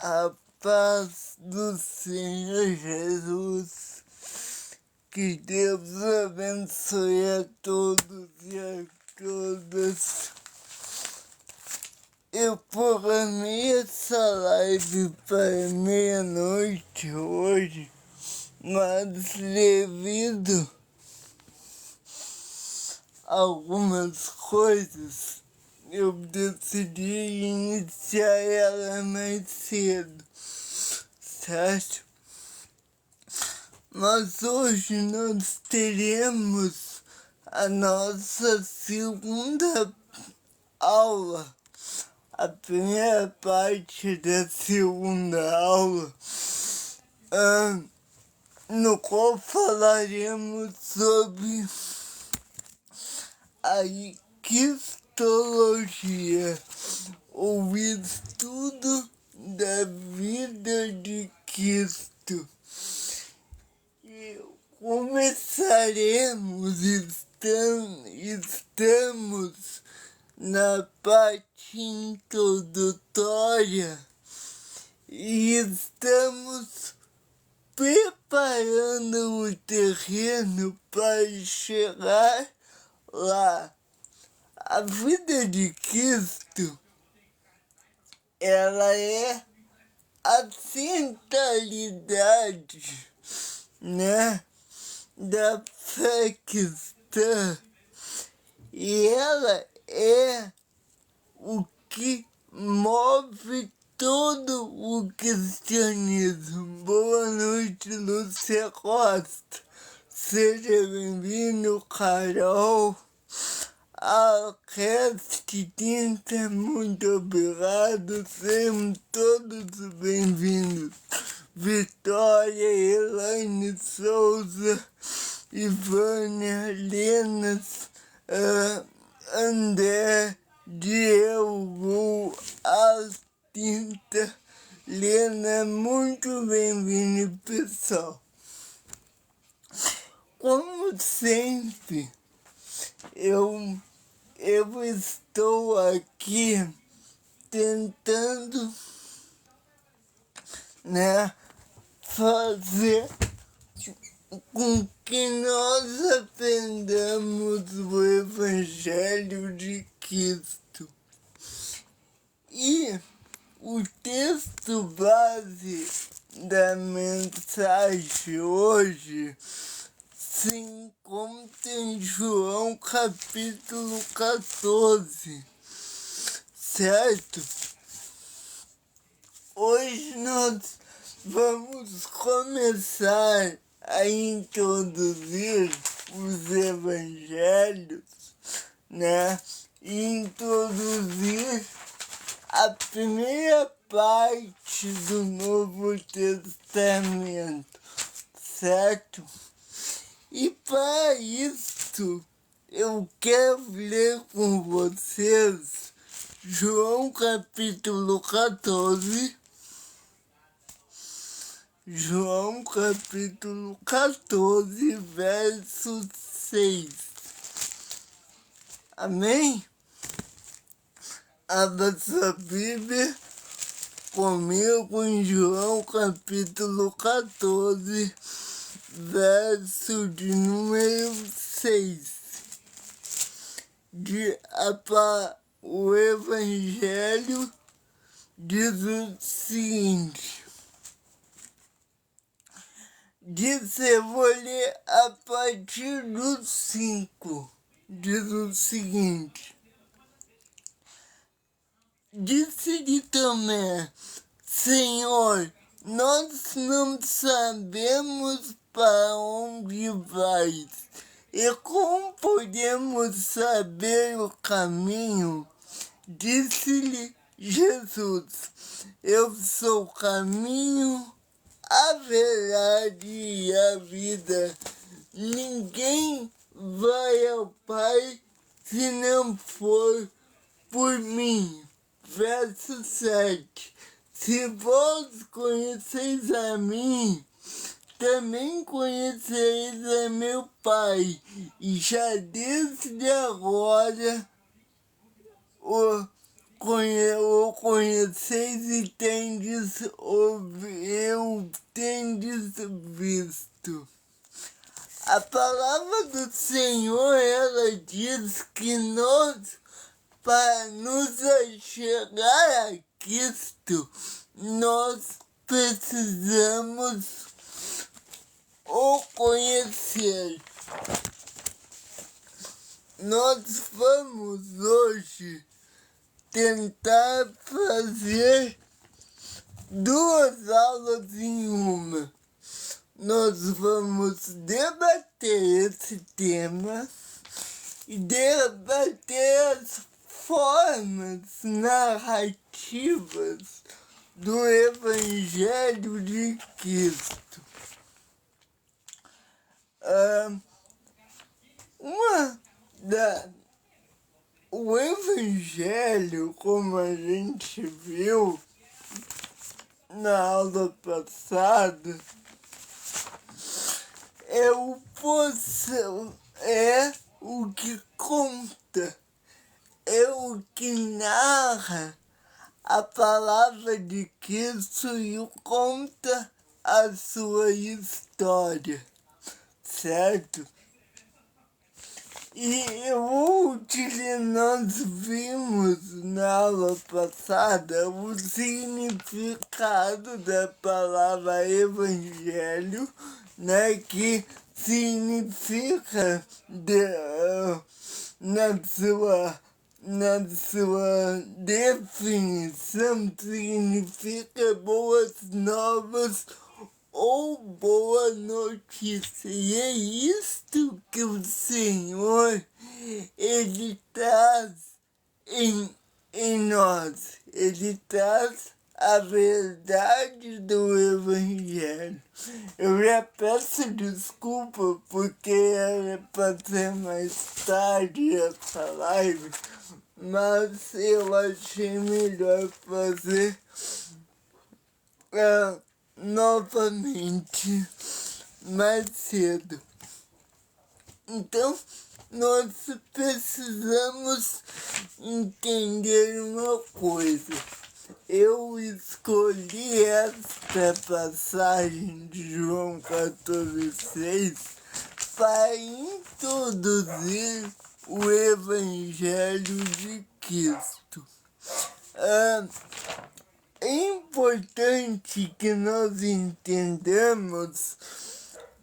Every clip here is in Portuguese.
A paz do Senhor Jesus, que Deus abençoe a todos e a todas. Eu programei essa live para meia-noite hoje, mas devido a algumas coisas, eu decidi iniciar ela mais cedo, certo? Mas hoje nós teremos a nossa segunda aula, a primeira parte da segunda aula, no qual falaremos sobre a cristologia, o estudo da vida de Cristo. E começaremos, estamos na parte introdutória e estamos preparando o terreno para chegar lá. A vida de Cristo, ela é a centralidade, né, da fé cristã, e ela é o que move todo o cristianismo. Boa noite, Lúcia Costa. Seja bem-vindo, Carol. A Cast Tinta, muito obrigado. Sejam todos bem-vindos. Vitória, Elaine Souza, Ivânia, Lenas, André, Diego, Altinta, Lena, muito bem-vindo, pessoal. Como sempre, eu estou aqui tentando, né, fazer com que nós aprendamos o Evangelho de Cristo. E o texto base da mensagem hoje se encontra em João capítulo 14, certo? Hoje nós vamos começar a introduzir os evangelhos, né? E introduzir a primeira parte do Novo Testamento, certo? E para isso, eu quero ler com vocês João capítulo 14, João capítulo 14, verso 6. Amém? Abra sua Bíblia comigo em João capítulo 14, verso de número 6. O Evangelho diz o seguinte. Eu vou ler a partir do 5. Diz o seguinte. Disse-lhe Tomé: Senhor, nós não sabemos para onde vais, e como podemos saber o caminho? Disse-lhe Jesus: Eu sou o caminho, a verdade e a vida. Ninguém vai ao Pai se não for por mim. Verso 7. Se vós conheceis a mim, também conhecereis a meu Pai, e já desde agora conheceis e tendes visto. A palavra do Senhor, ela diz que para nos chegar a Cristo, nós precisamos o conhecer. Nós vamos hoje tentar fazer 2 aulas em uma. Nós vamos debater esse tema e debater as formas narrativas do Evangelho de Cristo. O Evangelho, como a gente viu na aula passada, é o que conta, é o que narra a palavra de Cristo e conta a sua história, certo? E nós vimos na aula passada o significado da palavra evangelho, né, que significa na sua definição, significa boas novas ou boa notícia. E é isto que o Senhor, Ele traz em nós. Ele traz a verdade do Evangelho. Eu já peço desculpa porque era para ser mais tarde essa live, mas eu achei melhor fazer novamente mais cedo. Então, nós precisamos entender uma coisa. Eu escolhi esta passagem de João 14,6 para introduzir o Evangelho de Cristo. É importante que nós entendamos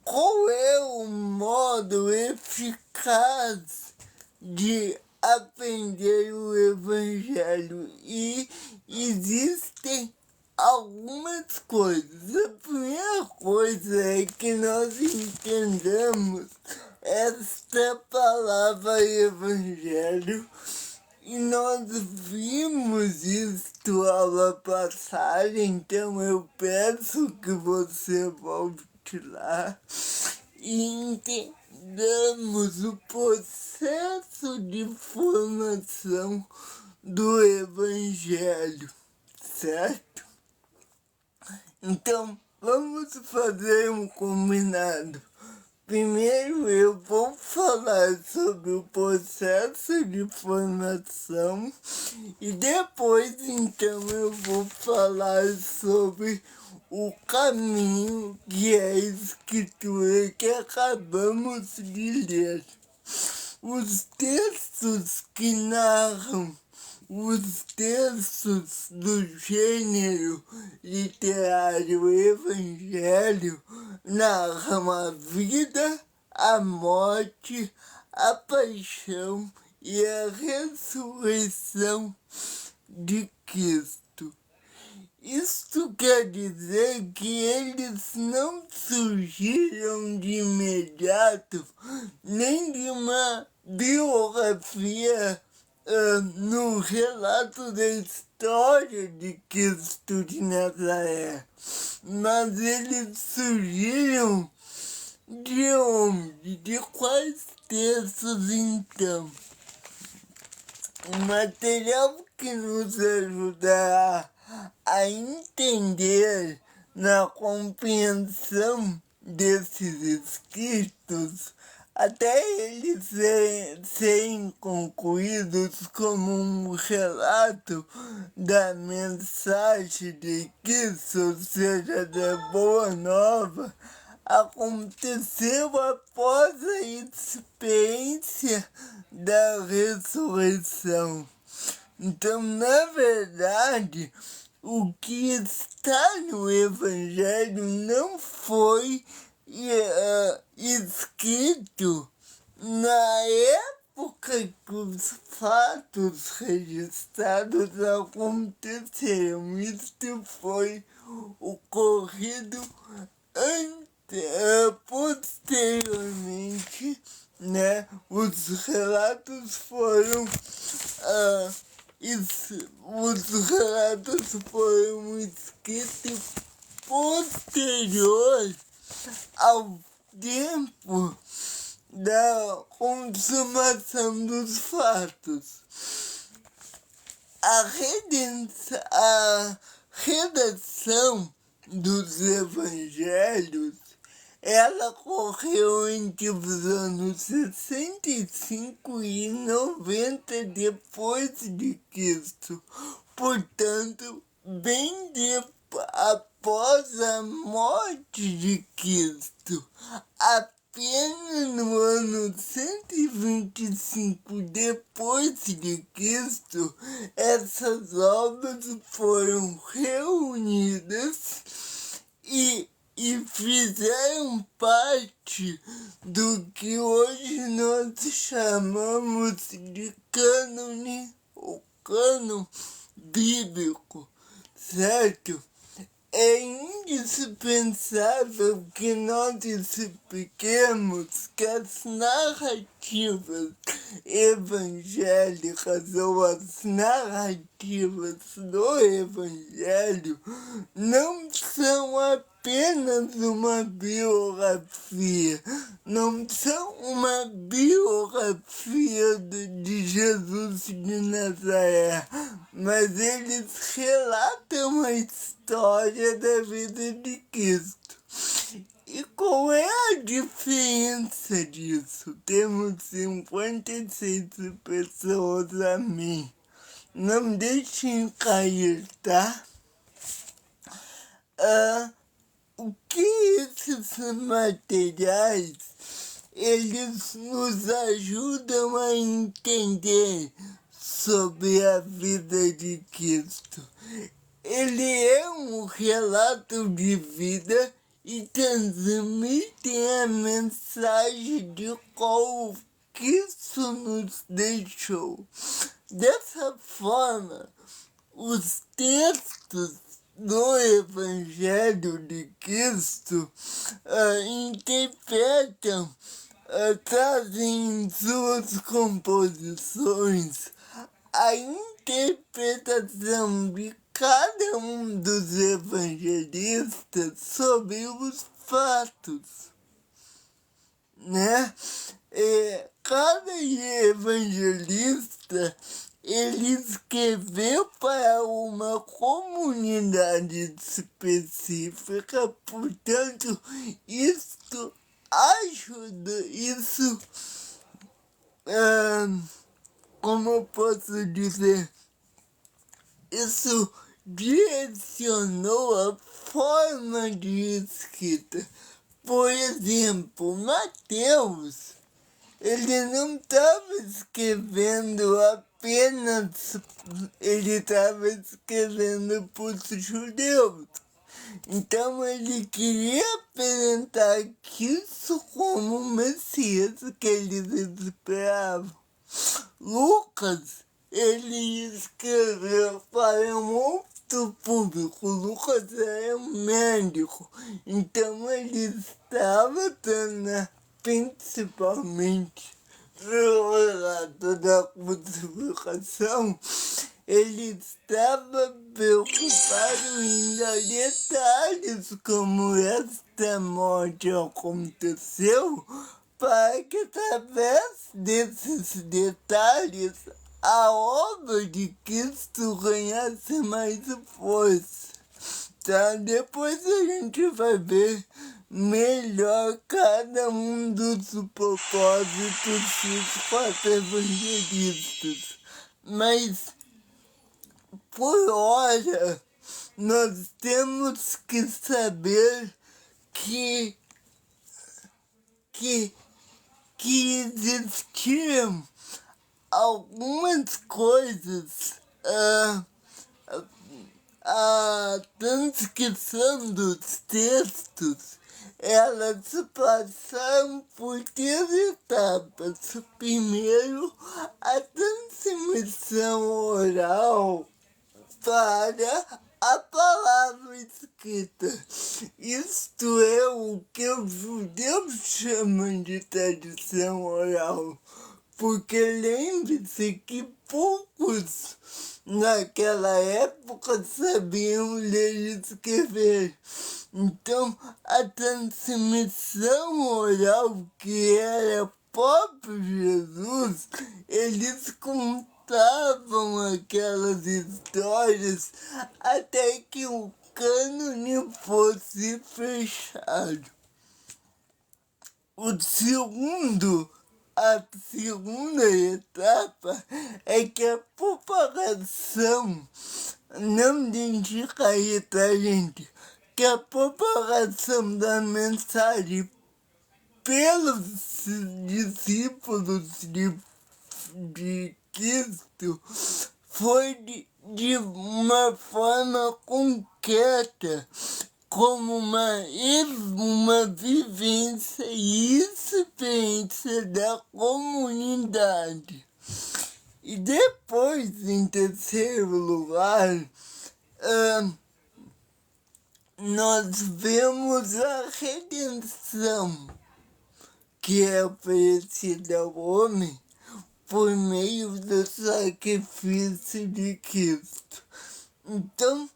qual é o modo eficaz de aprender o Evangelho, e existem algumas coisas. A primeira coisa é que nós entendamos esta palavra Evangelho. E nós vimos isto aula passada, então eu peço que você volte lá e entendamos o processo de formação do Evangelho, certo? Então, vamos fazer um combinado. Primeiro eu vou falar sobre o processo de formação e depois então eu vou falar sobre o caminho que é a escritura que acabamos de ler. Os textos que narram, os textos do gênero literário evangelho narram a vida, a morte, a paixão e a ressurreição de Cristo. Isto quer dizer que eles não surgiram de imediato, nem de uma biografia no relato da história de Cristo de Nazaré, mas eles surgiram de onde? De quais textos então? O material que nos ajudará a entender na compreensão desses escritos até eles serem concluídos como um relato da mensagem de Cristo, ou seja, da Boa Nova, aconteceu após a experiência da ressurreição. Então, na verdade, o que está no Evangelho não foi escrito na época que os fatos registrados aconteceram. Isto foi ocorrido posteriormente, né? Os relatos foram escritos posterior ao tempo da consumação dos fatos. A redação dos evangelhos, ela ocorreu entre os anos 65 e 90 depois de Cristo. Portanto, bem após a morte de Cristo. Apenas no ano 125 depois de Cristo, essas obras foram reunidas e fizeram parte do que hoje nós chamamos de cânone, ou cânon bíblico, certo? É indispensável que nós expliquemos que as narrativas evangélicas ou as narrativas do Evangelho não são apenas uma biografia, não são uma biografia de Jesus de Nazaré, mas eles relatam a história da vida de Cristo. E qual é a diferença disso? Temos 56 pessoas a mim. Não deixem cair, tá? O que esses materiais, eles nos ajudam a entender sobre a vida de Cristo? Ele é um relato de vida e transmitem a mensagem de qual Cristo nos deixou. Dessa forma, os textos do Evangelho de Cristo interpretam, trazem em suas composições a interpretação de cada um dos evangelistas sobre os fatos, né? Cada evangelista, ele escreveu para uma comunidade específica, portanto, isso ajuda, como eu posso dizer, isso direcionou a forma de escrita. Por exemplo, Mateus, ele não estava escrevendo apenas, ele estava escrevendo para os judeus. Então ele queria apresentar Cristo como o Messias que eles esperavam. Lucas, ele escreveu para um outro público. Lucas era um médico, então ele estava dando principalmente no relato da crucificação, ele estava preocupado em dar detalhes como esta morte aconteceu, para que através desses detalhes a obra de Cristo ganhasse mais força. Tá? Depois a gente vai ver melhor cada um dos propósitos dos 4 evangelistas. Mas, por hora, nós temos que saber que existiam algumas coisas, a transcrição dos textos, elas passaram por 3 etapas. Primeiro, a transmissão oral para a palavra escrita. Isto é o que os judeus chamam de tradição oral, porque lembre-se que poucos naquela época sabiam ler e escrever. Então, a transmissão oral, que era próprio Jesus, eles contavam aquelas histórias até que o cânone fosse fechado. A segunda etapa é que a propagação, não indica aí, tá, gente? Que a propagação da mensagem pelos discípulos de Cristo foi de uma forma concreta, como uma vivência e experiência da comunidade. E depois, em terceiro lugar, nós vemos a redenção que é oferecida ao homem por meio do sacrifício de Cristo. Então,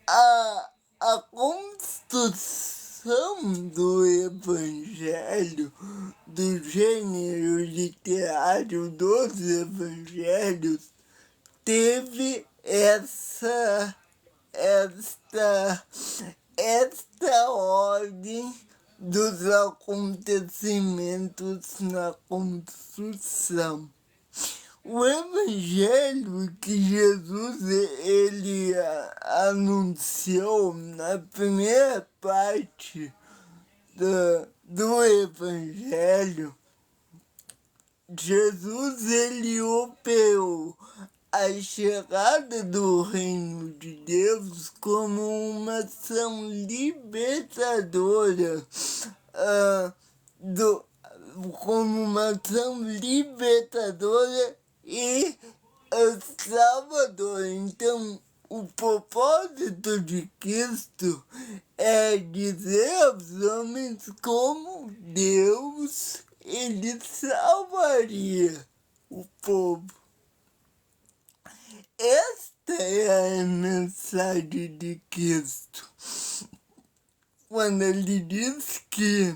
a construção do evangelho, do gênero literário dos evangelhos, teve esta ordem dos acontecimentos na construção. O evangelho que Jesus ele anunciou na primeira parte do evangelho, Jesus ele operou a chegada do reino de Deus como uma ação libertadora, e salvadora. Então, o propósito de Cristo é dizer aos homens como Deus ele salvaria o povo. Esta é a mensagem de Cristo, quando ele diz que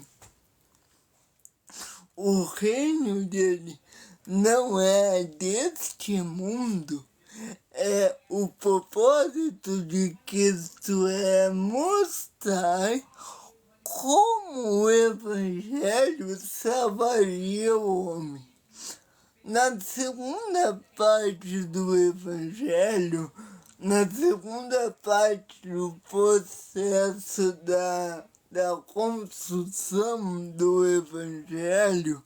o reino dele não é deste mundo. O propósito de Cristo é mostrar como o evangelho salvaria o homem. Na segunda parte do evangelho, na segunda parte do processo da construção do evangelho,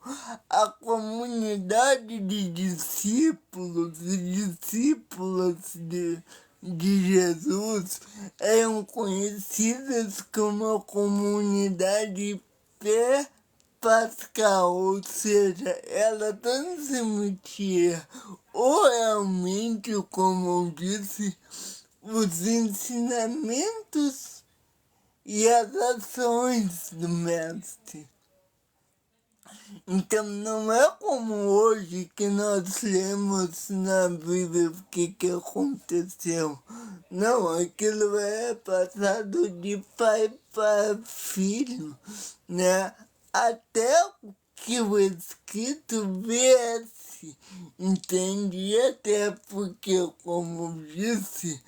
a comunidade de discípulos e discípulas de Jesus eram conhecidas como a comunidade pascal, ou seja, ela transmitia oralmente, como eu disse, os ensinamentos e as ações do mestre. Então não é como hoje que nós lemos na Bíblia o que aconteceu. Não, aquilo é passado de pai para filho, né? Até que o escrito viesse disse, entende? Até porque, como disse,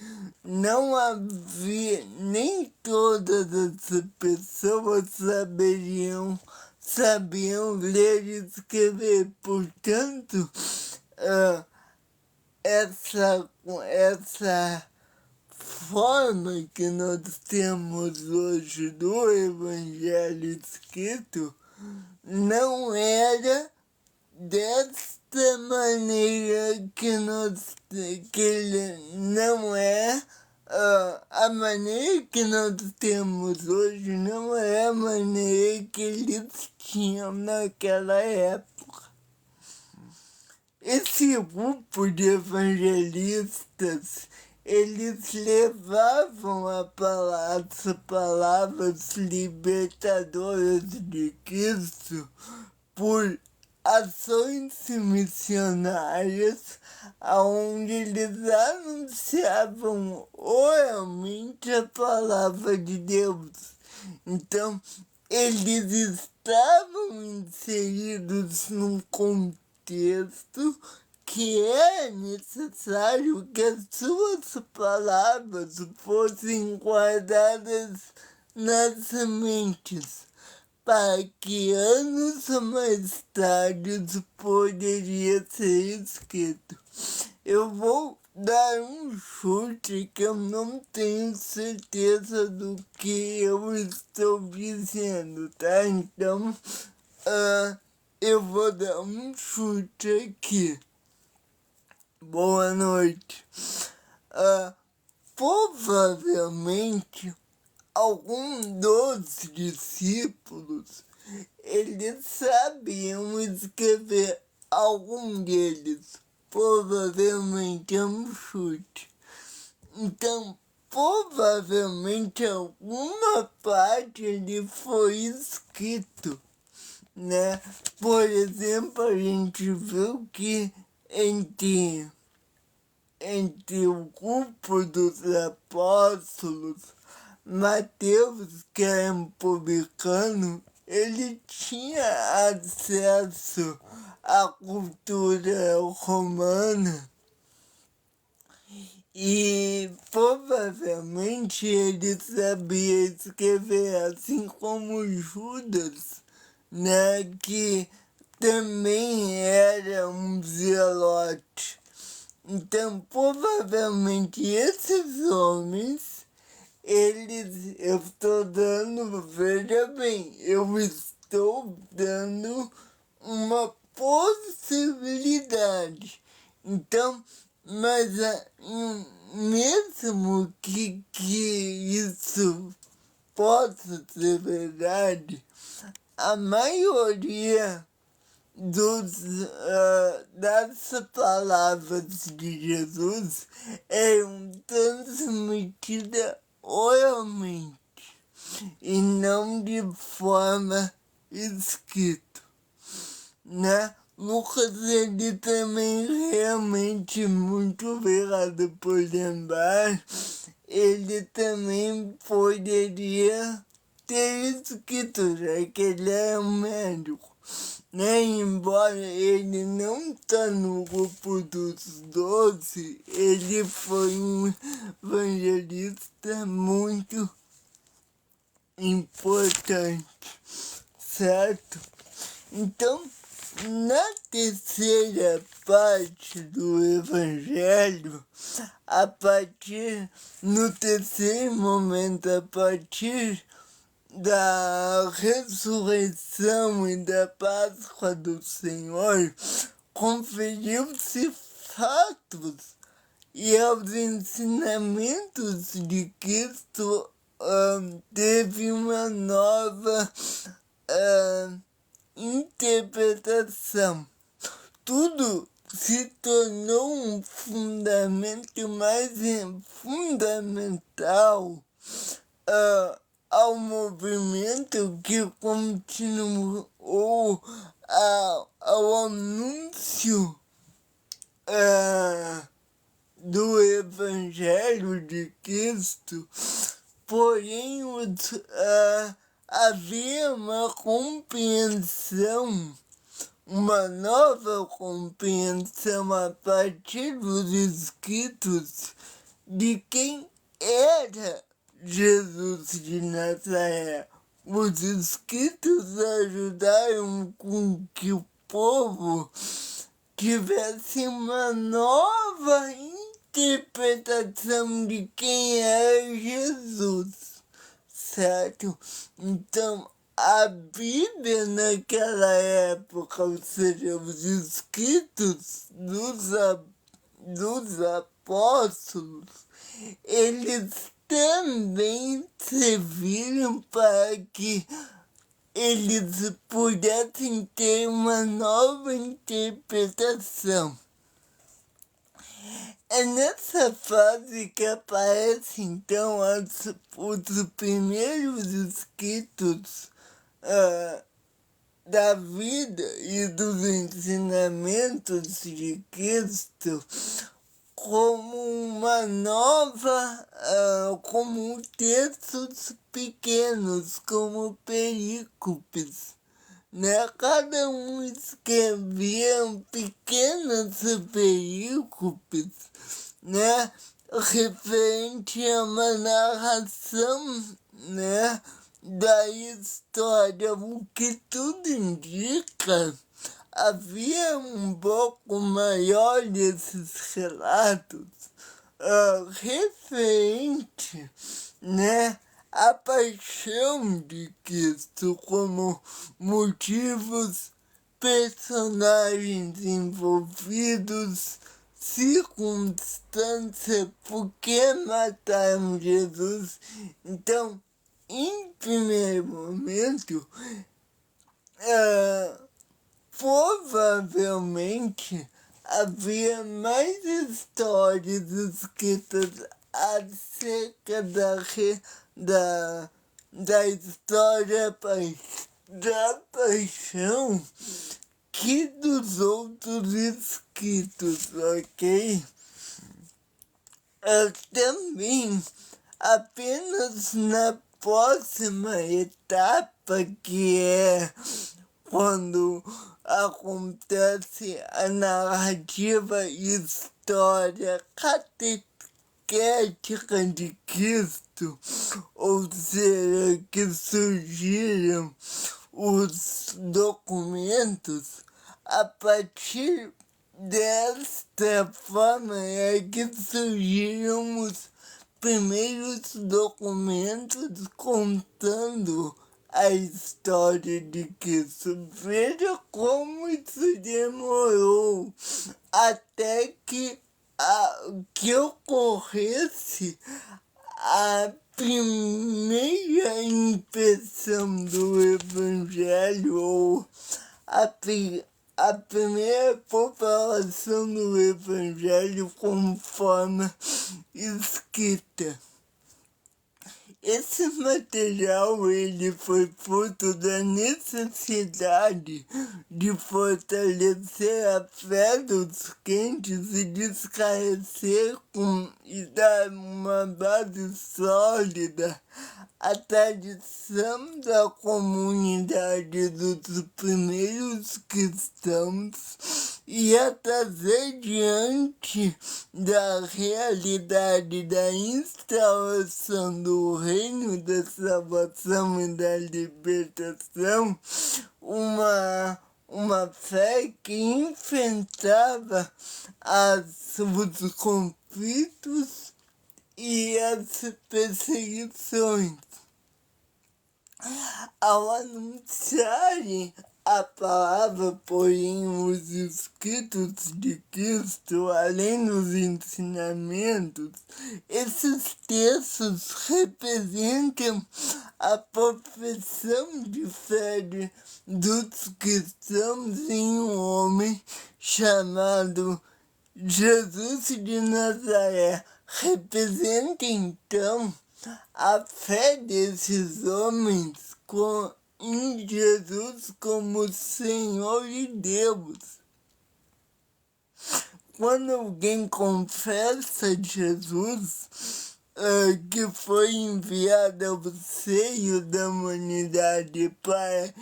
não havia, nem todas as pessoas sabiam ler e escrever. Portanto, essa forma que nós temos hoje do Evangelho escrito não era desta maneira que ele não é a maneira que nós temos hoje, não é a maneira que eles tinham naquela época. Esse grupo de evangelistas, eles levavam as palavras libertadoras de Cristo por ações missionárias, onde eles anunciavam oralmente a palavra de Deus. Então, eles estavam inseridos num contexto que é necessário que as suas palavras fossem guardadas nas mentes, para que anos mais tarde poderia ser escrito. Eu vou dar um chute que eu não tenho certeza do que eu estou dizendo, tá? Então, eu vou dar um chute aqui. Boa noite. Provavelmente, algum dos discípulos, eles sabiam escrever, algum deles. Provavelmente é um chute. Então, provavelmente alguma parte ali foi escrito, né? Por exemplo, a gente viu que entre o grupo dos apóstolos, Mateus, que era um publicano, ele tinha acesso à cultura romana e provavelmente ele sabia escrever, assim como Judas, né, que também era um zelote. Então, provavelmente esses homens, eu estou dando, veja bem, eu estou dando uma possibilidade. Então, mas mesmo que isso possa ser verdade, a maioria das palavras de Jesus eram transmitidas oralmente e não de forma escrita, né? Lucas, ele também realmente muito obrigado por lembrar, ele também poderia ter escrito, já que ele é um médico, né? Embora ele não tá no grupo dos 12, ele foi um evangelista muito importante, certo? Então, na terceira parte do Evangelho, no terceiro momento, a partir da ressurreição e da Páscoa do Senhor, conferiu-se fatos e aos ensinamentos de Cristo teve uma nova interpretação. Tudo se tornou um fundamento mais fundamental ao movimento que continuou ao anúncio do Evangelho de Cristo. Porém, havia uma compreensão uma nova compreensão a partir dos escritos de quem era Jesus de Nazaré. Os escritos ajudaram com que o povo tivesse uma nova interpretação de quem era Jesus, certo? Então, a Bíblia naquela época, ou seja, os escritos dos apóstolos, eles também serviram para que eles pudessem ter uma nova interpretação. É nessa fase que aparecem, então, os primeiros escritos da vida e dos ensinamentos de Cristo como uma nova, como textos pequenos, como perícopes, né? Cada um escrevia pequenas perícopes, né? Referente a uma narração, né? Da história, o que tudo indica. Havia um pouco maior desses relatos referente, né, à paixão de Cristo como motivos, personagens envolvidos, circunstância, por que mataram Jesus. Então, em primeiro momento, provavelmente havia mais histórias escritas acerca da história da paixão que dos outros escritos, ok? Também apenas na próxima etapa, que é quando acontece a narrativa e história catequética de Cristo, ou seja, que surgiram os documentos. A partir desta forma é que surgiram os primeiros documentos contando a história de Cristo. Veja como isso demorou até que ocorresse a primeira impressão do Evangelho, ou a primeira propagação do Evangelho com forma escrita. Esse material ele foi fruto da necessidade de fortalecer a fé dos crentes e de esclarecer e dar uma base sólida à tradição da comunidade dos primeiros cristãos e a trazer diante da realidade da instauração do reino da salvação e da libertação, uma fé que enfrentava os conflitos e as perseguições. Ao anunciarem a palavra, porém, os escritos de Cristo, além dos ensinamentos, esses textos representam a profissão de fé dos cristãos em um homem chamado Jesus de Nazaré. Representa, então, a fé desses homens em Jesus como Senhor e Deus. Quando alguém confessa Jesus, que foi enviado ao seio da humanidade para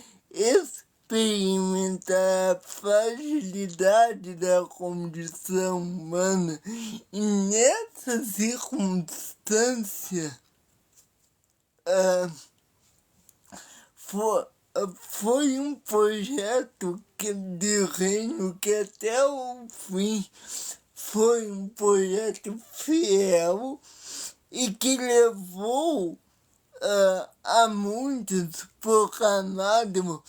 experimentar a fragilidade da condição humana e nessa circunstância foi um projeto de reino que até o fim foi um projeto fiel e que levou a muitos proclamado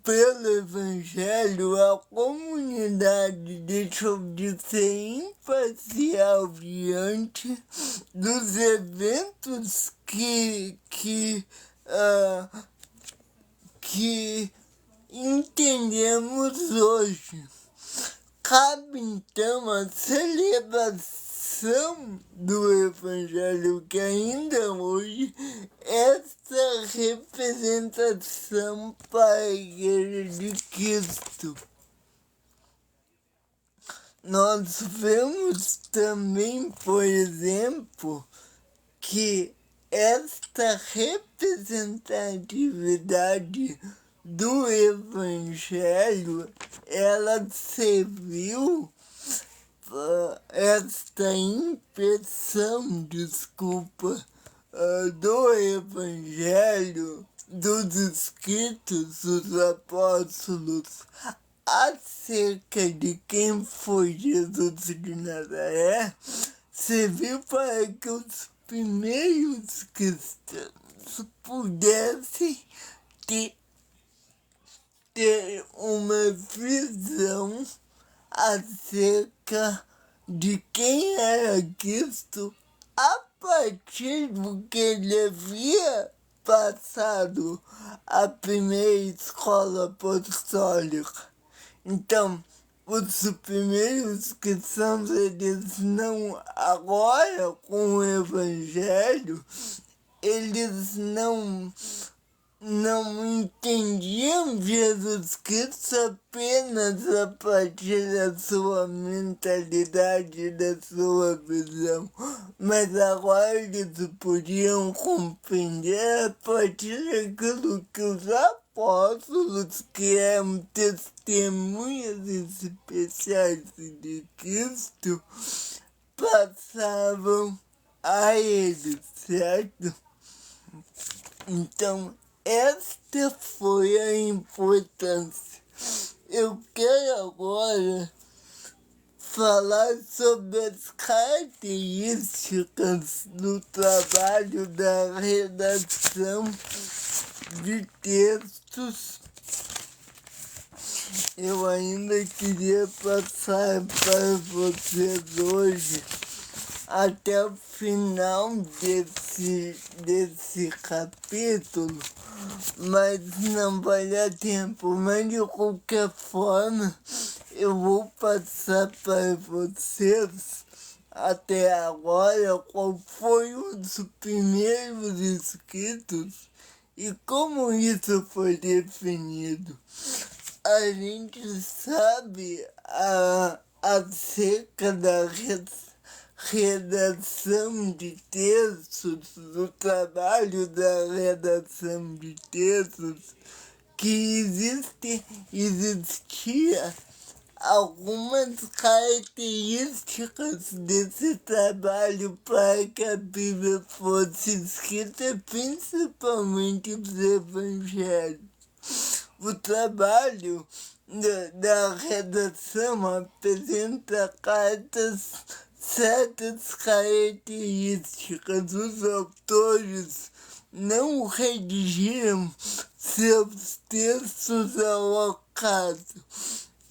pelo Evangelho. A comunidade deixou de ser imparcial diante dos eventos que entendemos hoje. Cabe então a celebração do Evangelho, que ainda hoje esta representação para a Igreja de Cristo. Nós vemos também, por exemplo, que esta representatividade do Evangelho, ela serviu, esta impressão, do Evangelho, dos escritos dos apóstolos acerca de quem foi Jesus de Nazaré, serviu para que os primeiros cristãos pudessem ter uma visão acerca de quem era Cristo a partir do que ele havia passado a primeira escola apostólica. Então, os primeiros cristãos, eles não, agora com o Evangelho, eles não entendiam Jesus Cristo apenas a partir da sua mentalidade, da sua visão, mas agora eles podiam compreender a partir daquilo que os apóstolos, que eram testemunhas especiais de Cristo, passavam a eles, certo? Então, esta foi a importância. Eu quero agora falar sobre as características do trabalho da redação de textos. Eu ainda queria passar para vocês hoje, até o final desse capítulo, mas não vai dar tempo. Mas de qualquer forma, eu vou passar para vocês até agora qual foi os primeiros escritos e como isso foi definido. A gente sabe acerca da redação de textos, do trabalho da redação de textos, que existia algumas características desse trabalho para que a Bíblia fosse escrita, principalmente os evangelhos. O trabalho da redação apresenta certas características. Os autores não redigiram seus textos ao acaso,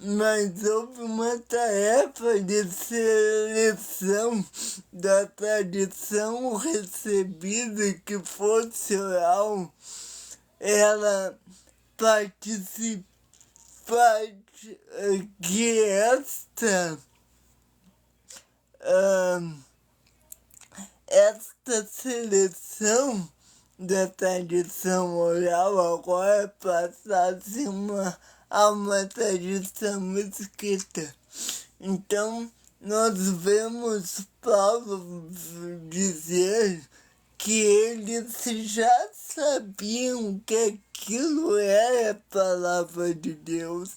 mas houve uma tarefa de seleção da tradição recebida que fosse oral. Ela que esta seleção da tradição oral agora passasse a uma tradição escrita. Então, nós vemos Paulo dizer que eles já sabiam que aquilo era a palavra de Deus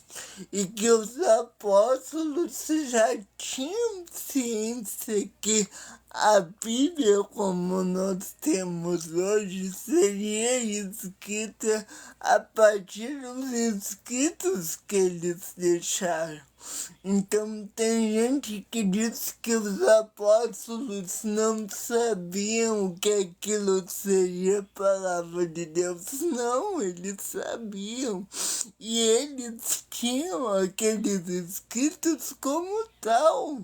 e que os apóstolos já tinham ciência que a Bíblia, como nós temos hoje, seria escrita a partir dos escritos que eles deixaram. Então tem gente que diz que os apóstolos não sabiam que aquilo seria a palavra de Deus. Não, eles sabiam. E eles tinham aqueles escritos como tal.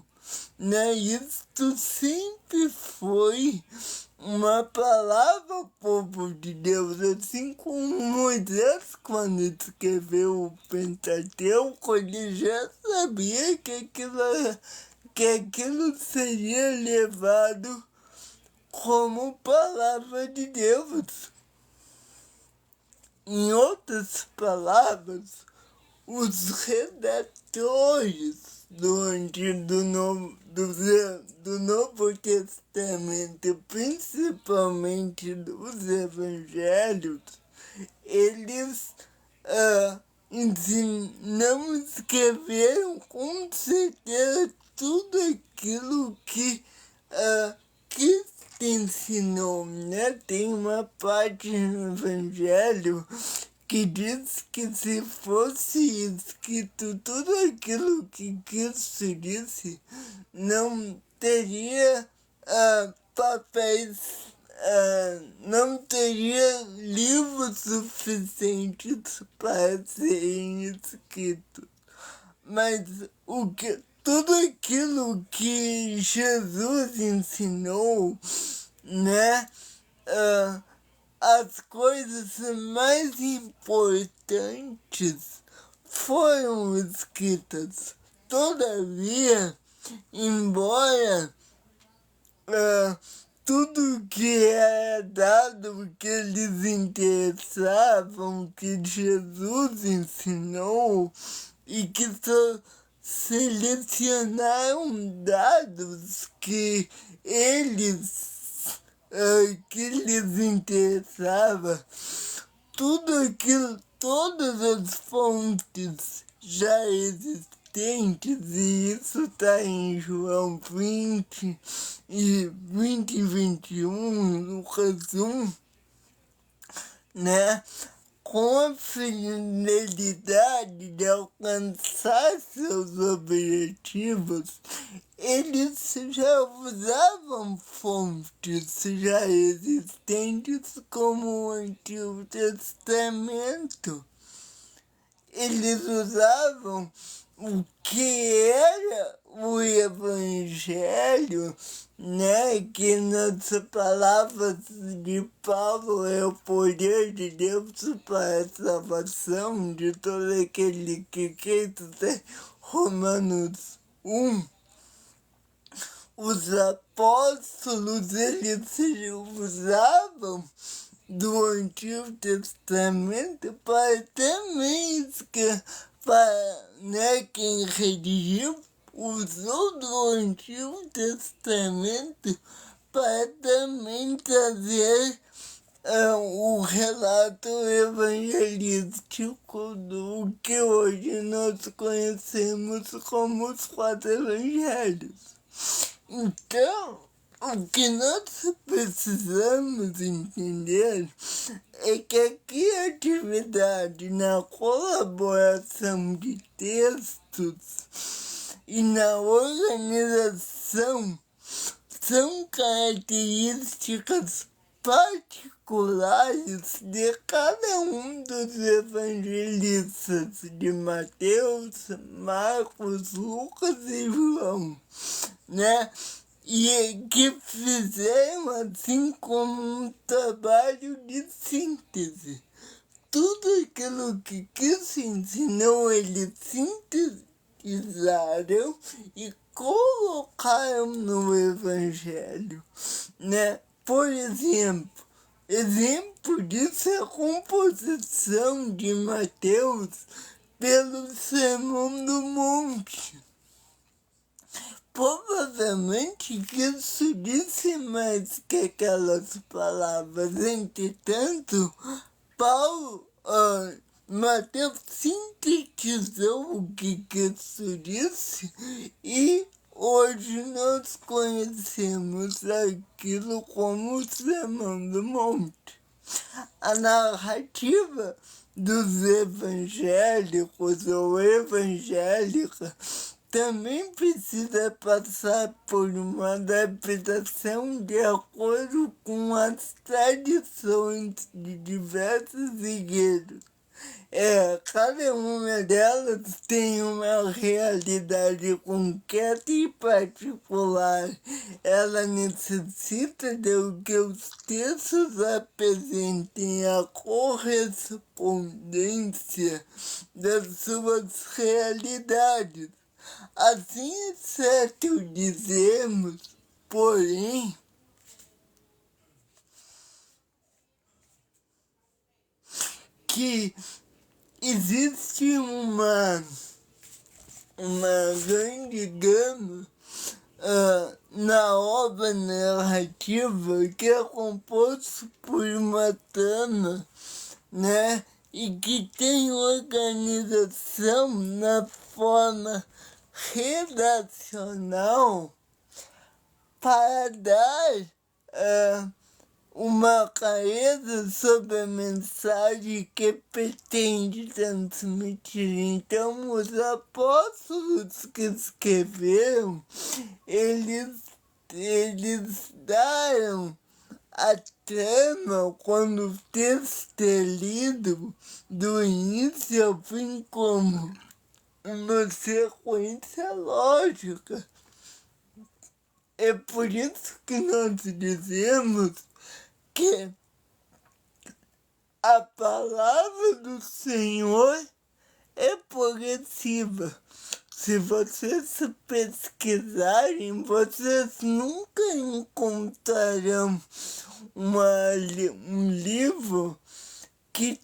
Né? Isto sempre foi uma palavra ao povo de Deus, assim como Moisés, quando escreveu o Pentateuco, ele já sabia que aquilo seria levado como palavra de Deus. Em outras palavras, os redatores do Novo Testamento, principalmente dos Evangelhos, eles não escreveram com certeza tudo aquilo que Cristo ensinou, né? Tem uma parte no Evangelho que diz que se fosse escrito tudo aquilo que Cristo disse, não teria papéis, não teria livros suficientes para serem escritos. Mas tudo aquilo que Jesus ensinou, né? As coisas mais importantes foram escritas. Todavia, embora tudo que é dado que eles interessavam, que Jesus ensinou, e que só selecionaram dados que lhes interessava, tudo aquilo, todas as fontes já existentes, e isso está em João 20 e 21, Lucas 1, né? Com a finalidade de alcançar seus objetivos, eles já usavam fontes já existentes como o Antigo Testamento. Eles usavam o que era o Evangelho, né? Que nas palavras de Paulo é o poder de Deus para a salvação de todo aquele que quer, Romanos 1. Os apóstolos, eles usavam do Antigo Testamento para também, né, quem redigiu usou do Antigo Testamento para também trazer o relato evangelístico do que hoje nós conhecemos como os 4 evangelhos. Então, o que nós precisamos entender é que a criatividade na colaboração de textos e na organização são características particulares de cada um dos evangelistas de Mateus, Marcos, Lucas e João, né? E que fizeram assim como um trabalho de síntese. Tudo aquilo que Cristo ensinou, eles sintetizaram e colocaram no Evangelho, né? Por exemplo disso é a composição de Mateus pelo Sermão do Monte. provavelmente que isso disse mais que aquelas palavras. Entretanto, Paulo, Mateus sintetizou o que isso disse e hoje nós conhecemos aquilo como o Sermão do Monte. A narrativa dos evangélicos ou evangélica também precisa passar por uma adaptação de acordo com as tradições de diversas igrejas. Cada uma delas tem uma realidade concreta e particular. Ela necessita de que os textos apresentem a correspondência das suas realidades. Assim é certo dizermos, porém, que existe uma grande gama na obra narrativa que é composto por uma trama, né? E que tem organização na forma redacional para dar uma clareza sobre a mensagem que pretende transmitir. Então, os apóstolos que escreveram, eles deram a trama quando o texto é lido do início ao fim como uma sequência lógica. É por isso que nós dizemos que a palavra do Senhor é progressiva. Se vocês pesquisarem, vocês nunca encontrarão um livro que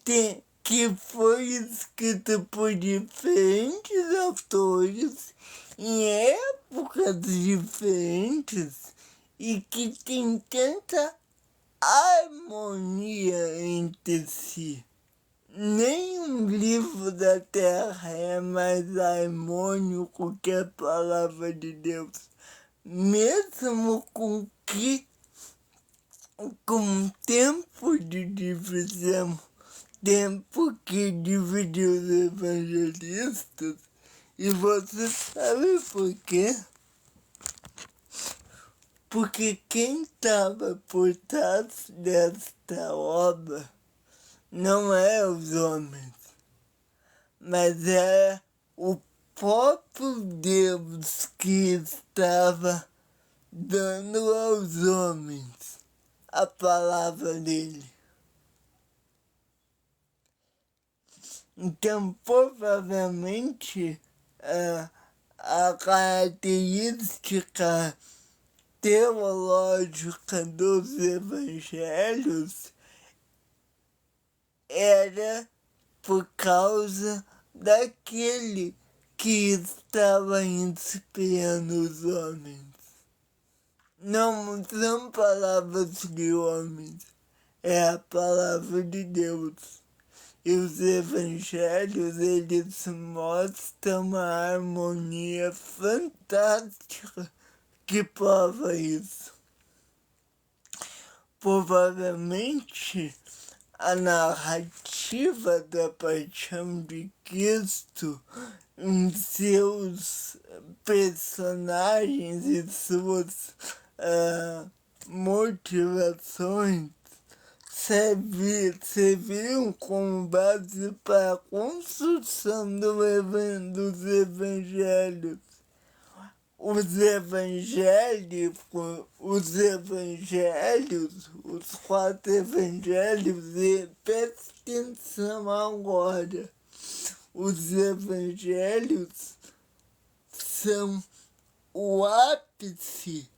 foi escrito por diferentes autores em épocas diferentes e que tem tanta harmonia entre si. Nenhum livro da Terra é mais harmônico que a palavra de Deus, mesmo com tempo de divisão, tempo que dividiu os evangelistas. E você sabe por quê? Porque quem estava por trás desta obra não é os homens, mas é o próprio Deus que estava dando aos homens a palavra dele. Então, provavelmente, a característica teológica dos evangelhos era por causa daquele que estava inspirando os homens. Não são palavras de homens, é a palavra de Deus. E os evangelhos, eles mostram uma harmonia fantástica que prova isso. Provavelmente, a narrativa da paixão de Cristo em seus personagens e suas motivações serviram como base para a construção dos evangelhos. Os 4 evangelhos, e preste atenção agora, os evangelhos são o ápice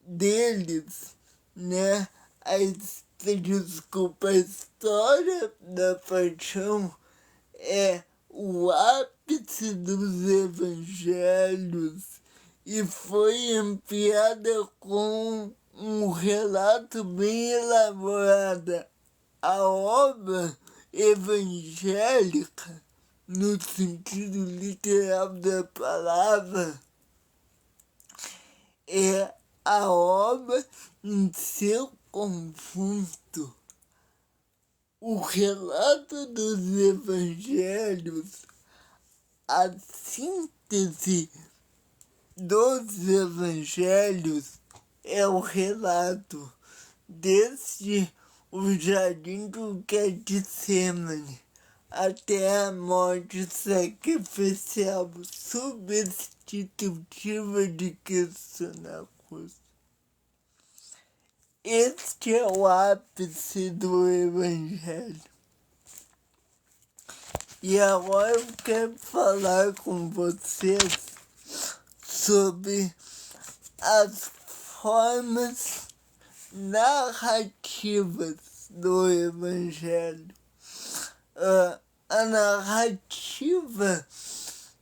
deles, né? A história da paixão é o ápice dos evangelhos e foi ampliada com um relato bem elaborado. A obra evangélica, no sentido literal da palavra, é a obra em seu conjunto. O relato dos evangelhos, a síntese dos evangelhos é o relato desde o jardim do Getsemane até a morte sacrificial substitutiva de Cristo na cruz. Este é o ápice do Evangelho. E agora eu quero falar com vocês sobre as formas narrativas do Evangelho. A narrativa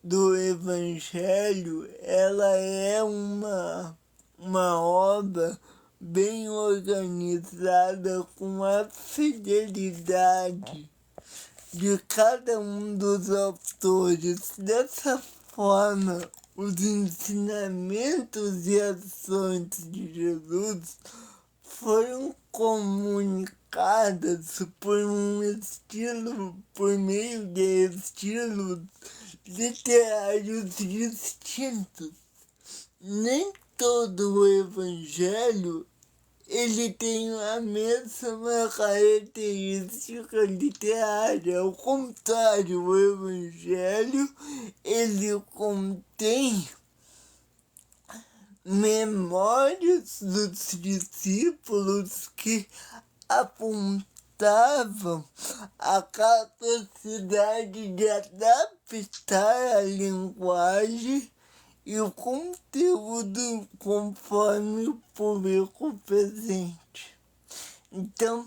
do Evangelho, ela é uma obra bem organizada, com a fidelidade de cada um dos autores. Dessa forma, os ensinamentos e ações de Jesus foram comunicadas por meio de estilos literários distintos. Nem todo o Evangelho ele tem a mesma característica literária. Ao contrário, o Evangelho ele contém memórias dos discípulos que apontavam a capacidade de adaptar a linguagem e o conteúdo conforme o público presente. Então,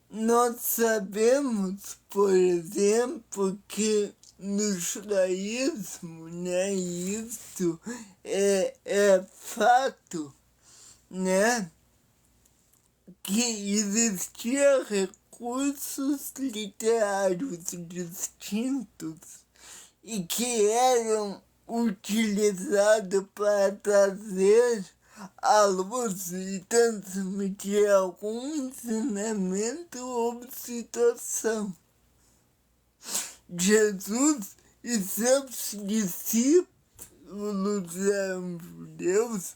nós sabemos, por exemplo, que no judaísmo, né, isso é fato, né, que existiam recursos literários distintos e que eram utilizados para trazer à luz e transmitir algum ensinamento ou situação. Jesus e seus discípulos eram judeus,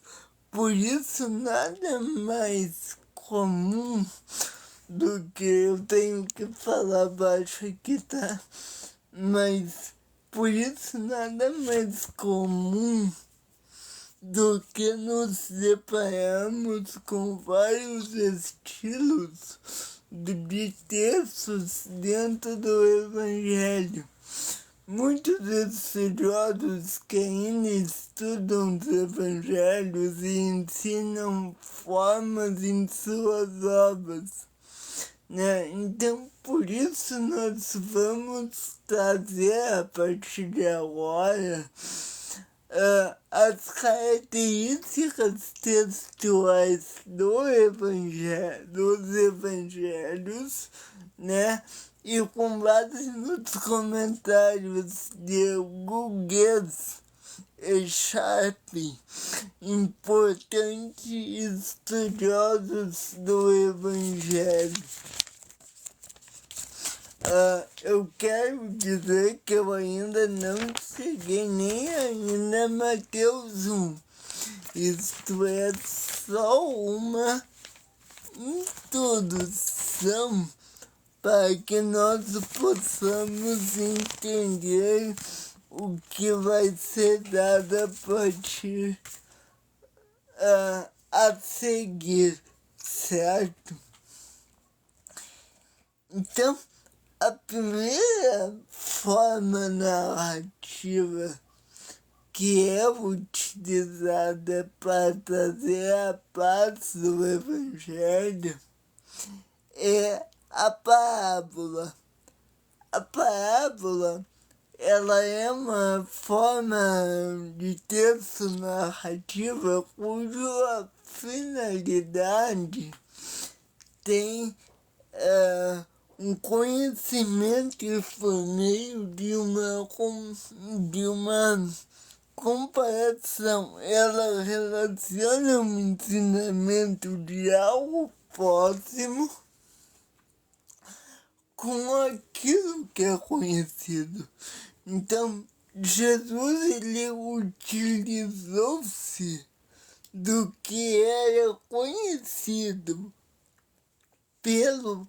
por isso nada mais comum do que eu tenho que falar baixo aqui, tá? Mas por isso nada mais comum do que nos depararmos com vários estilos de textos dentro do Evangelho. Muitos estudiosos que ainda estudam os Evangelhos e ensinam formas em suas obras, né? Então, por isso nós vamos trazer a partir de agora as características textuais dos evangelhos, né? E com base nos comentários de Gugues e Sharp, importantes estudiosos do Evangelho. Eu quero dizer que eu ainda não cheguei nem ainda Mateus 1. Isto é só uma introdução para que nós possamos entender o que vai ser dado a partir a seguir, certo? Então, a primeira forma narrativa que é utilizada para trazer a paz do Evangelho é a parábola. A parábola ela é uma forma de texto narrativa cuja finalidade tem um conhecimento por meio de uma comparação. Ela relaciona o ensinamento de algo próximo com aquilo que é conhecido. Então, Jesus ele utilizou-se do que era conhecido pelo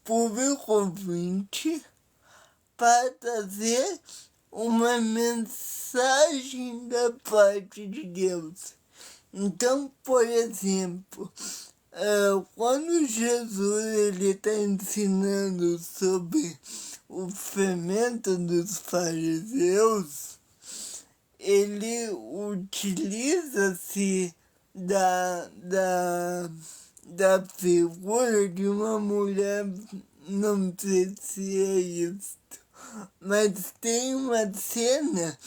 público ouvinte para trazer uma mensagem da parte de Deus. Então, por exemplo, quando Jesus está ensinando sobre o fermento dos fariseus, ele utiliza-se da figura de uma mulher, não sei se é isso, mas tem uma cena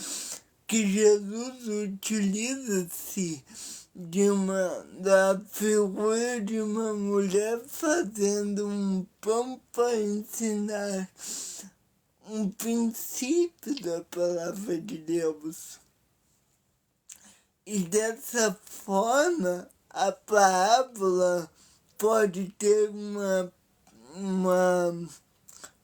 que Jesus utiliza-se da figura de uma mulher fazendo um pão para ensinar um princípio da palavra de Deus. E dessa forma, a parábola pode ter uma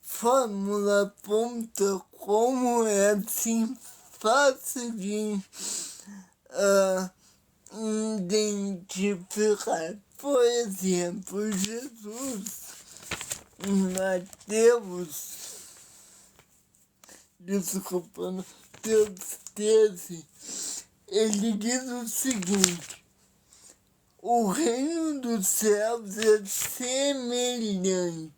fórmula pronta, como é assim fácil de identificar. Por exemplo, Jesus, em Mateus 13, ele diz o seguinte: o reino dos céus é semelhante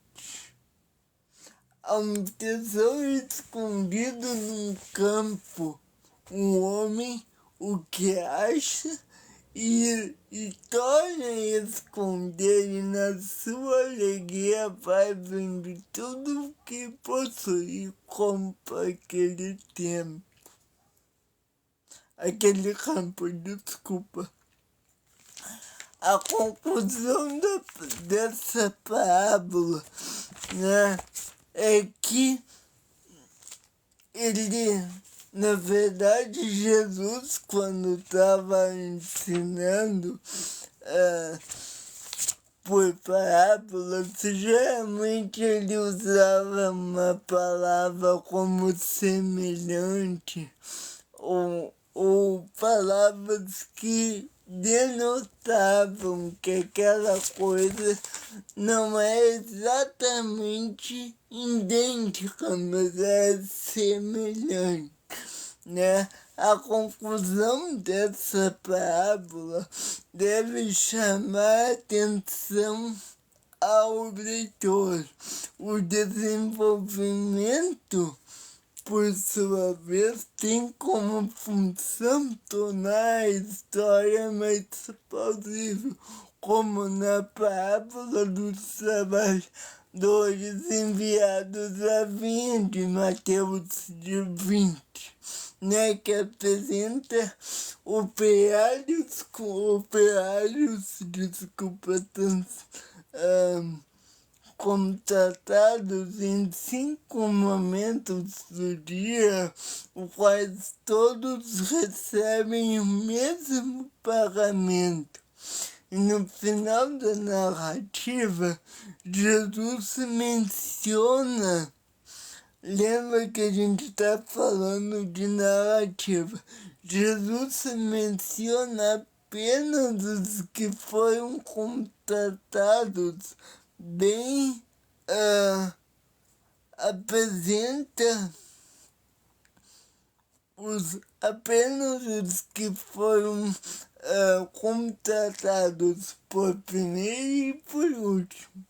a um tesouro escondido num campo. Um homem o que acha e torna a esconder, e na sua alegria vai vender tudo o que possui e compra aquele campo, desculpa. A conclusão dessa parábola, né, é que na verdade, Jesus, quando estava ensinando por parábolas, geralmente ele usava uma palavra como semelhante, ou palavras que denotavam que aquela coisa não é exatamente idêntica, mas é semelhante, né? A conclusão dessa parábola deve chamar a atenção ao leitor. O desenvolvimento, por sua vez, tem como função tornar a história mais plausível, como na parábola dos trabalhadores enviados à vinha de Mateus 20, né, que apresenta operários contratados em 5 momentos do dia, os quais todos recebem o mesmo pagamento. E no final da narrativa, Jesus menciona, lembra que a gente está falando de narrativa, Jesus menciona apenas os que foram contratados, bem apresenta apenas os que foram contratados por primeiro e por último,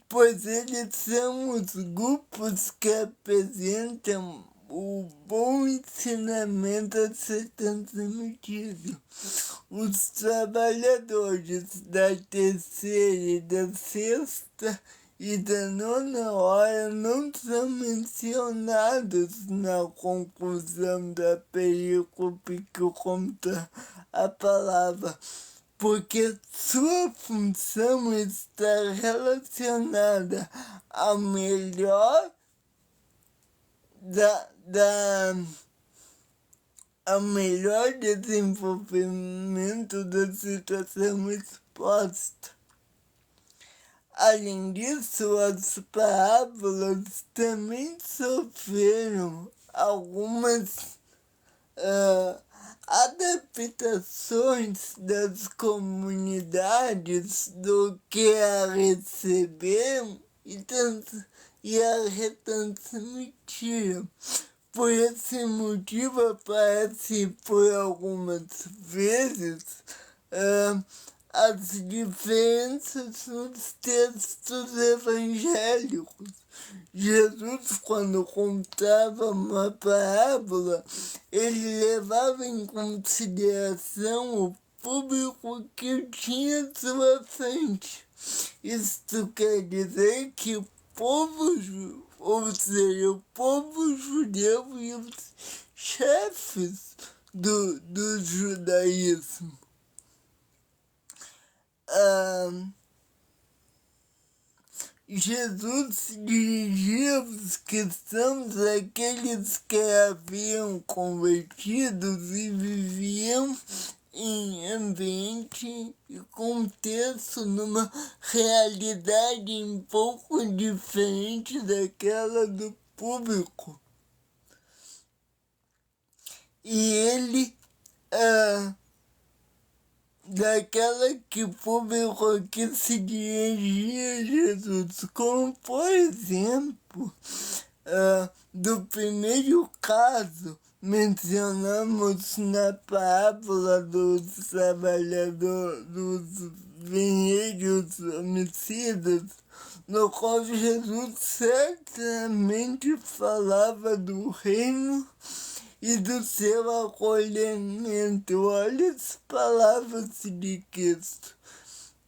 pois eles são os grupos que apresentam o bom ensinamento a ser transmitido. Os trabalhadores da terceira e da sexta e da nona hora não são mencionados na conclusão da perícope que conta a palavra, porque sua função está relacionada ao melhor ao melhor desenvolvimento da situação exposta. Além disso, as parábolas também sofreram algumas adaptações das comunidades do que a receberam e a retransmitiram. Por esse motivo, aparece por algumas vezes as diferenças nos textos evangélicos. Jesus, quando contava uma parábola, ele levava em consideração o público que tinha à sua frente. Isto quer dizer que o povo judeu e os chefes do judaísmo. Jesus se dirigia aos cristãos, aqueles que haviam convertidos e viviam em ambiente e contexto numa realidade um pouco diferente daquela do público. E ele daquela que o público que se dirigia a Jesus, como por exemplo, do primeiro caso, mencionamos na parábola dos trabalhadores, dos vinheiros homicidas, no qual Jesus certamente falava do reino e do seu acolhimento. Olha as palavras de Cristo.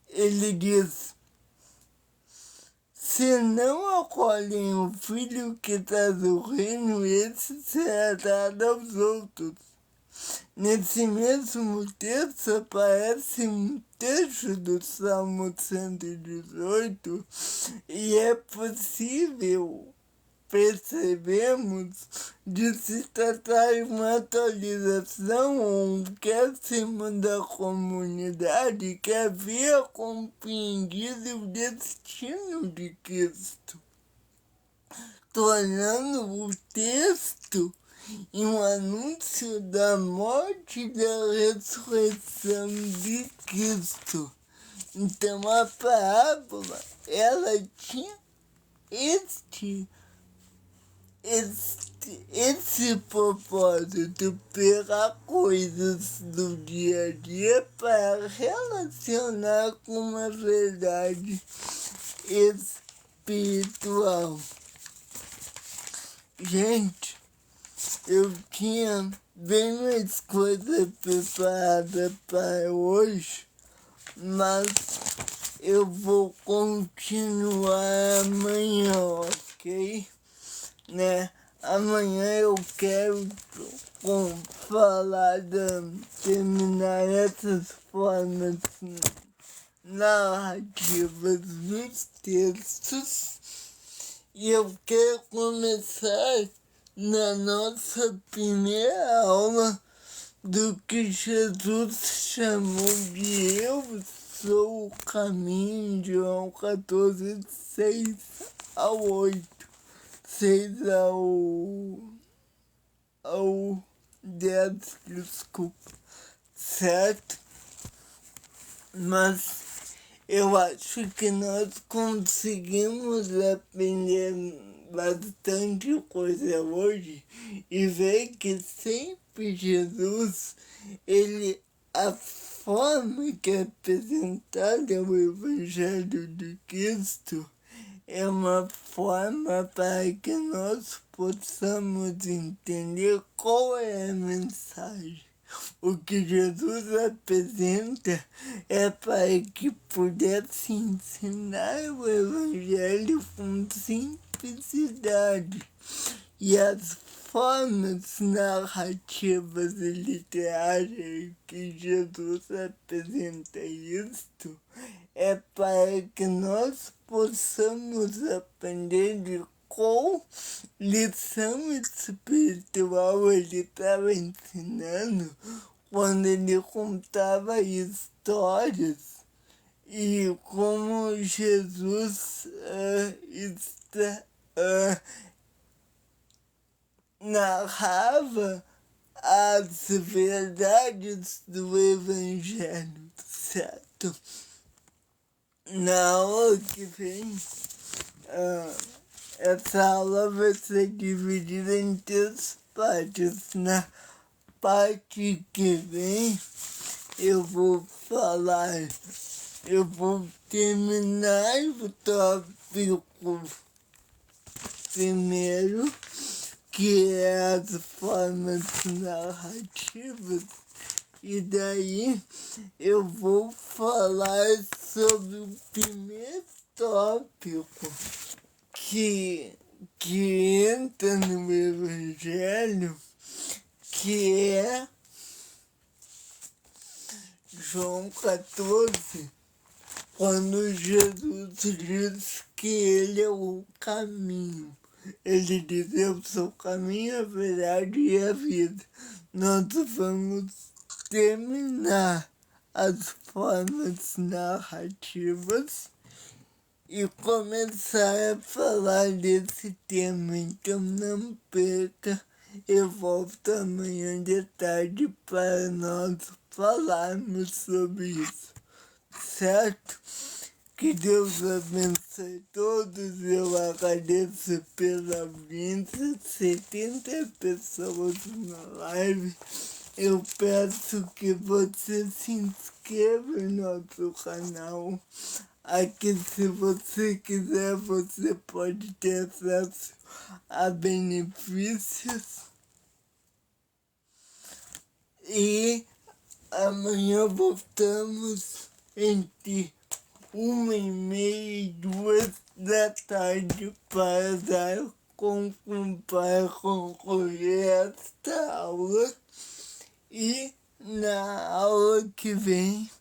Ele diz: se não acolhem o filho que traz o reino, esse será dado aos outros. Nesse mesmo texto aparece um trecho do Salmo 118 e é possível percebemos de se tratar de uma atualização ou um crescimento da comunidade que havia compreendido o destino de Cristo, tornando o texto em um anúncio da morte e da ressurreição de Cristo. Então a parábola, ela tinha esse propósito, pegar coisas do dia a dia para relacionar com uma verdade espiritual. Gente, eu tinha bem mais coisa preparada para hoje, mas eu vou continuar amanhã, ok? Né? Amanhã eu quero terminar essas formas narrativas dos textos e eu quero começar na nossa primeira aula do que Jesus chamou de Eu sou o caminho, João 14, 6 ao 8. 6 ao 10, desculpa, certo? Mas eu acho que nós conseguimos aprender bastante coisa hoje e ver que sempre Jesus, a forma que é apresentada o Evangelho de Cristo é uma forma para que nós possamos entender qual é a mensagem, O que Jesus apresenta é para que pudesse ensinar o Evangelho com simplicidade. E as formas narrativas e literárias que Jesus apresenta isto é para que nós possamos aprender de qual lição espiritual ele estava ensinando quando ele contava histórias e como Jesus narrava as verdades do Evangelho, certo? Na aula que vem, essa aula vai ser dividida em 3 partes. Na parte que vem, eu vou terminar o tópico primeiro, que é as formas narrativas, e daí eu vou falar sobre o primeiro tópico que entra no Evangelho, que é João 14, quando Jesus diz que ele é o caminho. Ele diz: eu sou o caminho, a verdade e a vida. Nós vamos terminar as formas narrativas e começar a falar desse tema. Então não perca, eu volto amanhã de tarde para nós falarmos sobre isso, certo? Que Deus abençoe todos. Eu agradeço pela audiência, 70 pessoas na live. Eu peço que você se inscreva no nosso canal. Aqui, se você quiser, você pode ter acesso a benefícios. E amanhã voltamos entre 1h30 e 2 da tarde para dar para concluir esta aula. E na aula que vem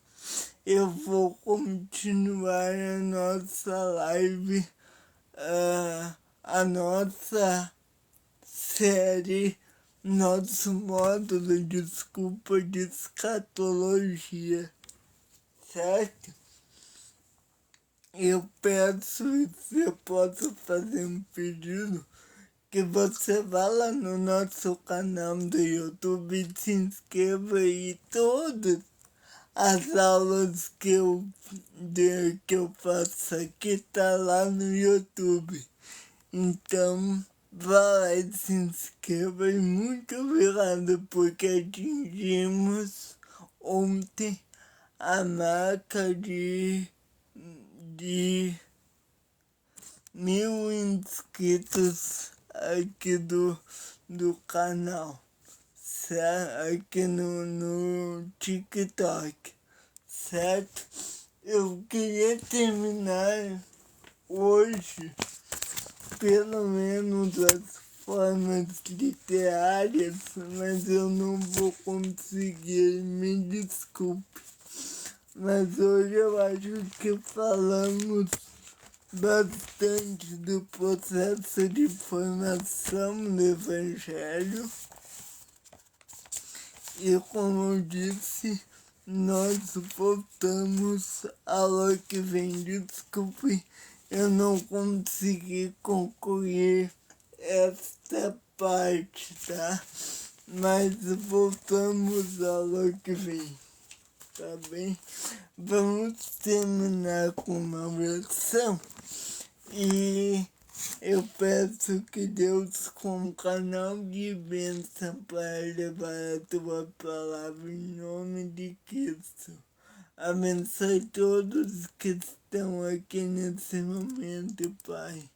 eu vou continuar a nossa live, a nossa série, nosso módulo, desculpa, de escatologia, certo? Eu peço, se eu posso fazer um pedido, que você vá lá no nosso canal do YouTube e se inscreva aí. Todas as aulas que eu faço aqui tá lá no YouTube. Então, vá lá e se inscreva. E muito obrigado, porque atingimos ontem a marca de 1.000 inscritos aqui do canal, certo? Aqui no TikTok, certo? Eu queria terminar hoje, pelo menos as formas literárias, mas eu não vou conseguir, me desculpe. Mas hoje eu acho que falamos bastante do processo de formação do Evangelho. E como eu disse, nós voltamos aula que vem. Desculpe, eu não consegui concluir esta parte, tá? Mas voltamos aula que vem, tá bem? Vamos terminar com uma oração. E eu peço que Deus, como canal de bênção, para levar a tua palavra em nome de Cristo. Abençoe todos que estão aqui nesse momento, Pai.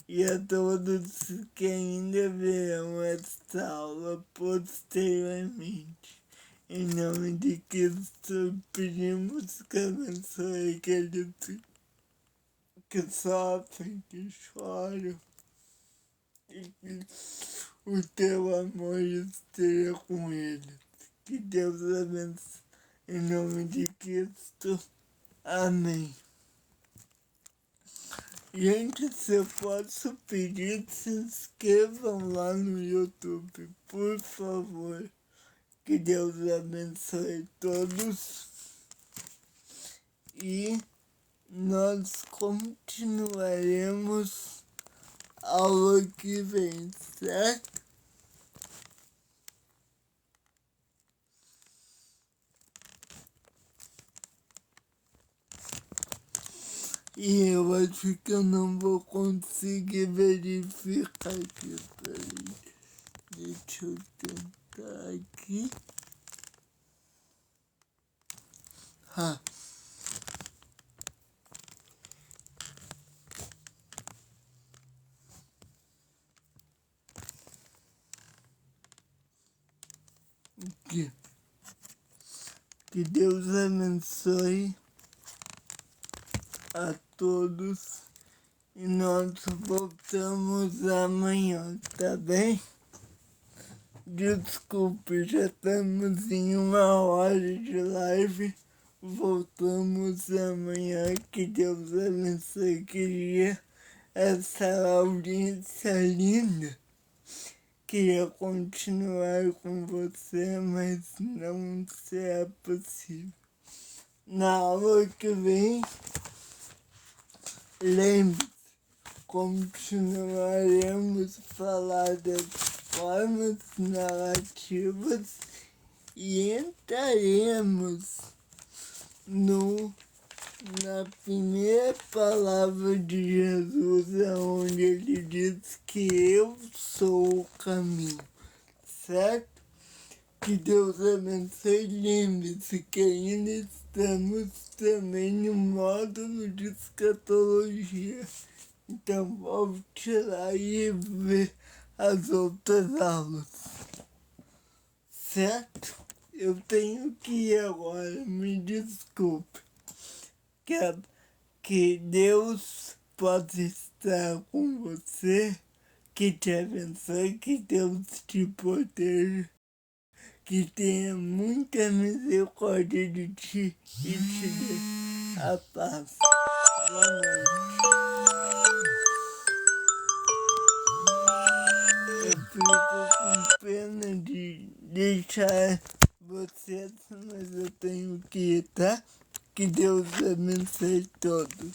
E a todos que ainda verão esta aula posteriormente. Em nome de Cristo, pedimos que abençoe aqueles que sofrem, que choram, e que o teu amor esteja com eles. Que Deus abençoe. Em nome de Cristo. Amém. Gente, se eu posso pedir, se inscrevam lá no YouTube, por favor. Que Deus abençoe todos. E nós continuaremos aula que vem, certo? E eu acho que eu não vou conseguir verificar aqui, peraí. Deixa eu tentar aqui. Aqui. Que Deus abençoe a todos. E nós voltamos amanhã, tá bem? Desculpe, já estamos em 1 hora de live. Voltamos amanhã. Que Deus abençoe, queria essa audiência linda. Queria continuar com você, mas não será possível. Na aula que vem, lembre-se, continuaremos a falar das formas narrativas e entraremos na primeira palavra de Jesus, onde ele diz que eu sou o caminho, certo? Que Deus abençoe. Lembre-se que ainda estamos também no módulo de escatologia. Então volte lá e ver as outras aulas, certo? Eu tenho que ir agora, me desculpe. Que Deus possa estar com você, que te abençoe, que Deus te proteja, que tenha muita misericórdia de ti e te dê a paz. Boa noite. Eu fico com pena de deixar vocês, mas eu tenho que ir, tá? Que Deus abençoe todos.